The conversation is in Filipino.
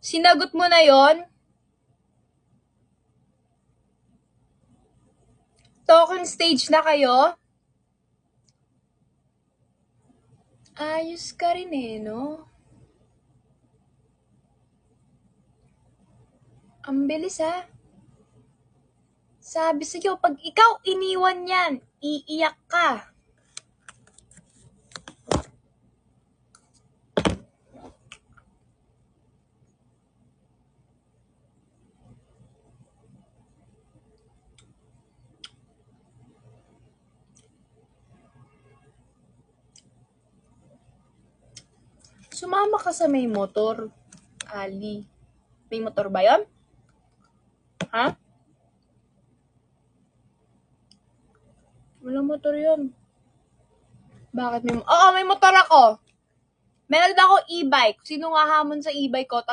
Sinagot mo na yon? Talking stage na kayo? Ayos ka rin eh, no? Ang bilis ha. Sabi sa'yo, pag ikaw iniwan yan, iiyak ka. Sumama ka sa may motor, Ali. May motor ba yon? Ha? Walang motor yon. Bakit may... Oo, may motor ako. Meron ako e-bike. Sino nga hamon sa e-bike ko?